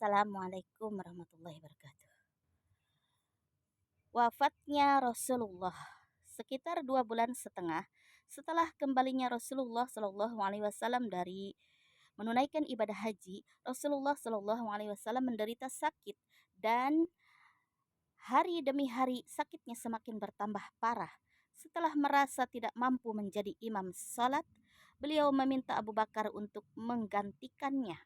Assalamualaikum warahmatullahi wabarakatuh. Wafatnya Rasulullah sekitar 2 bulan setengah setelah kembalinya Rasulullah Shallallahu Alaihi Wasallam dari menunaikan ibadah haji. Rasulullah Shallallahu Alaihi Wasallam menderita sakit dan hari demi hari sakitnya semakin bertambah parah. Setelah merasa tidak mampu menjadi imam salat, beliau meminta Abu Bakar untuk menggantikannya.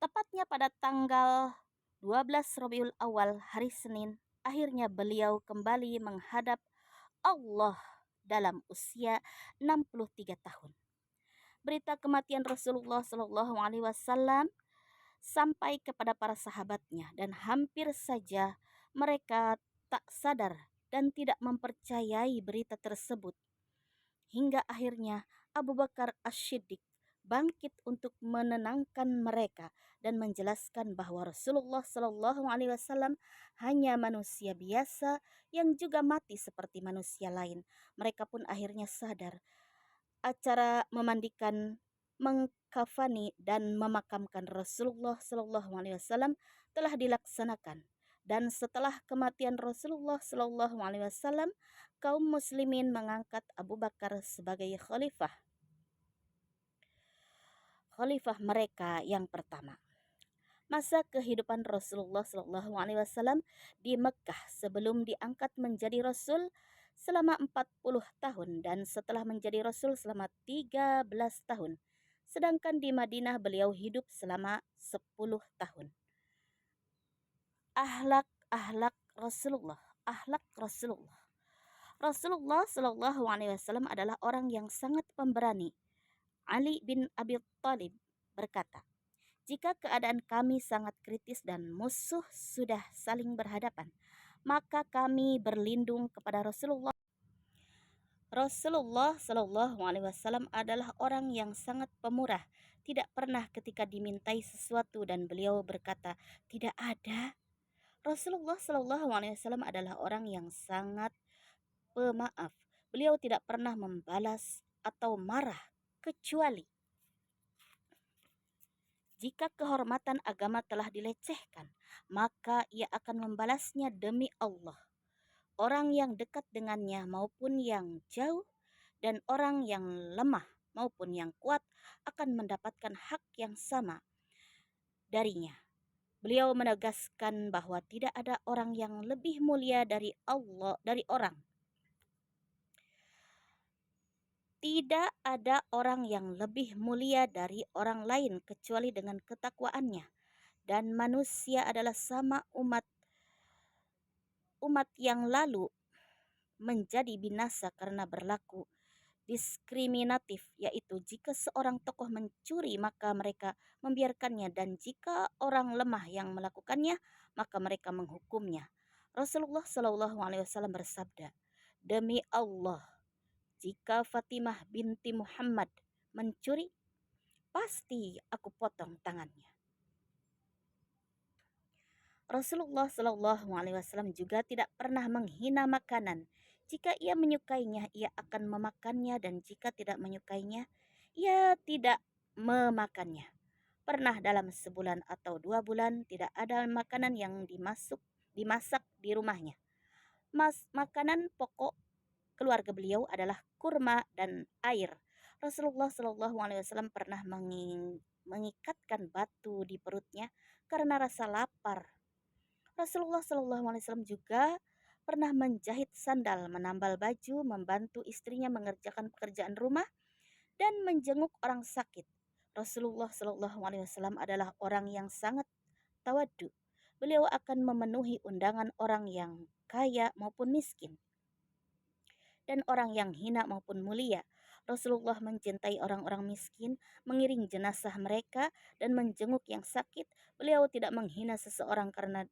Tepatnya pada tanggal 12 Rabiul Awal hari Senin, akhirnya beliau kembali menghadap Allah dalam usia 63 tahun. Berita kematian Rasulullah Shallallahu Alaihi Wasallam sampai kepada para sahabatnya dan hampir saja mereka tak sadar dan tidak mempercayai berita tersebut. Hingga akhirnya Abu Bakar As-Siddiq bangkit untuk menenangkan mereka dan menjelaskan bahwa Rasulullah Shallallahu Alaihi Wasallam hanya manusia biasa yang juga mati seperti manusia lain. Mereka pun akhirnya sadar. Acara memandikan, mengkafani dan memakamkan Rasulullah Shallallahu Alaihi Wasallam telah dilaksanakan. Dan setelah kematian Rasulullah Shallallahu Alaihi Wasallam, kaum muslimin mengangkat Abu Bakar sebagai khalifah mereka yang pertama. Masa kehidupan Rasulullah Shallallahu Alaihi Wasallam di Mekkah sebelum diangkat menjadi Rasul selama 40 tahun dan setelah menjadi Rasul selama 13 tahun. Sedangkan di Madinah beliau hidup selama 10 tahun. Akhlak Rasulullah. Rasulullah Shallallahu Alaihi Wasallam adalah orang yang sangat pemberani. Ali bin Abi Thalib berkata, "Jika keadaan kami sangat kritis dan musuh sudah saling berhadapan, maka kami berlindung kepada Rasulullah." Rasulullah Shallallahu Alaihi Wasallam adalah orang yang sangat pemurah. Tidak pernah ketika dimintai sesuatu dan beliau berkata, "Tidak ada." Rasulullah Shallallahu Alaihi Wasallam adalah orang yang sangat pemaaf. Beliau tidak pernah membalas atau marah kecuali jika kehormatan agama telah dilecehkan, maka ia akan membalasnya demi Allah. Orang yang dekat dengannya maupun yang jauh dan orang yang lemah maupun yang kuat akan mendapatkan hak yang sama darinya. Beliau menegaskan bahwa tidak ada orang yang lebih mulia dari orang. Tidak ada orang yang lebih mulia dari orang lain kecuali dengan ketakwaannya. Dan manusia adalah sama umat yang lalu menjadi binasa karena berlaku diskriminatif, yaitu jika seorang tokoh mencuri maka mereka membiarkannya dan jika orang lemah yang melakukannya maka mereka menghukumnya. Rasulullah Shallallahu Alaihi Wasallam bersabda, "Demi Allah, jika Fatimah binti Muhammad mencuri, pasti aku potong tangannya." Rasulullah Shallallahu Alaihi Wasallam juga tidak pernah menghina makanan. Jika ia menyukainya, ia akan memakannya, dan jika tidak menyukainya, ia tidak memakannya. Pernah dalam sebulan atau 2 bulan tidak ada makanan yang dimasak di rumahnya. Makanan pokok keluarga beliau adalah kurma dan air. Rasulullah Shallallahu Alaihi Wasallam pernah mengikatkan batu di perutnya karena rasa lapar. Rasulullah Shallallahu Alaihi Wasallam juga pernah menjahit sandal, menambal baju, membantu istrinya mengerjakan pekerjaan rumah, dan menjenguk orang sakit. Rasulullah Shallallahu Alaihi Wasallam adalah orang yang sangat tawadhu. Beliau akan memenuhi undangan orang yang kaya maupun miskin, dan orang yang hina maupun mulia. Rasulullah mencintai orang-orang miskin, mengiring jenazah mereka, dan menjenguk yang sakit. Beliau tidak menghina seseorang karena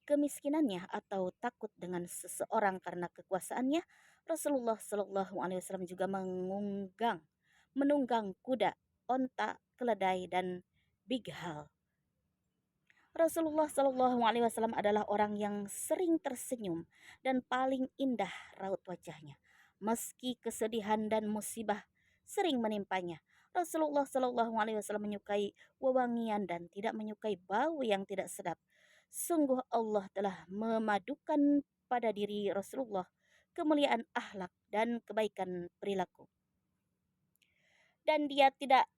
kemiskinannya atau takut dengan seseorang karena kekuasaannya. Rasulullah Shallallahu Alaihi Wasallam juga menunggang kuda, onta, keledai, dan bighal. Rasulullah Shallallahu Alaihi Wasallam adalah orang yang sering tersenyum dan paling indah raut wajahnya. Meski kesedihan dan musibah sering menimpanya, Rasulullah Shallallahu Alaihi Wasallam menyukai wewangian dan tidak menyukai bau yang tidak sedap. Sungguh Allah telah memadukan pada diri Rasulullah kemuliaan akhlak dan kebaikan perilaku. Dan dia tidak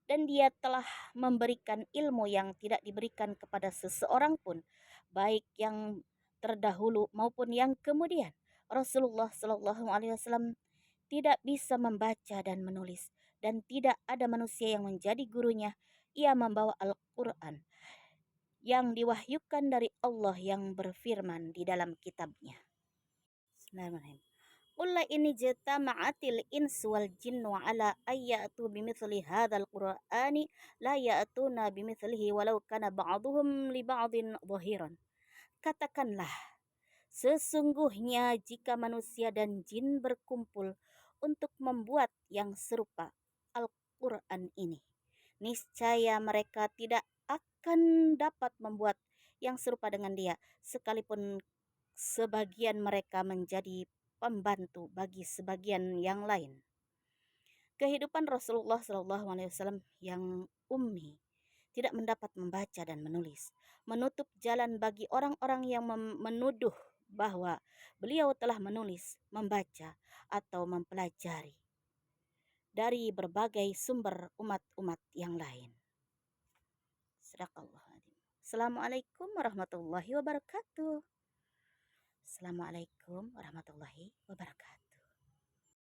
dan dia telah memberikan ilmu yang tidak diberikan kepada seseorang pun, baik yang terdahulu maupun yang kemudian. Rasulullah Shallallahu Alaihi Wasallam tidak bisa membaca dan menulis, dan tidak ada manusia yang menjadi gurunya. Ia membawa Al-Quran yang diwahyukan dari Allah yang berfirman di dalam kitabnya. Bismillahirrahmanirrahim. قل إن اجتمعت الإنس والجن على أن يأتوا بمثل هذا القرآن لا يأتون بمثله ولو كان بعضهم لبعض ظهيرا. Katakanlah, sesungguhnya jika manusia dan jin berkumpul untuk membuat yang serupa Al-Quran ini, niscaya mereka tidak akan dapat membuat yang serupa dengan dia, sekalipun sebagian mereka menjadi pembantu bagi sebagian yang lain. Kehidupan Rasulullah SAW yang ummi, tidak mendapat membaca dan menulis, menutup jalan bagi orang-orang yang menuduh bahwa beliau telah menulis, membaca, atau mempelajari dari berbagai sumber umat-umat yang lain. Sadaqallah. Assalamualaikum warahmatullahi wabarakatuh. Assalamualaikum warahmatullahi wabarakatuh.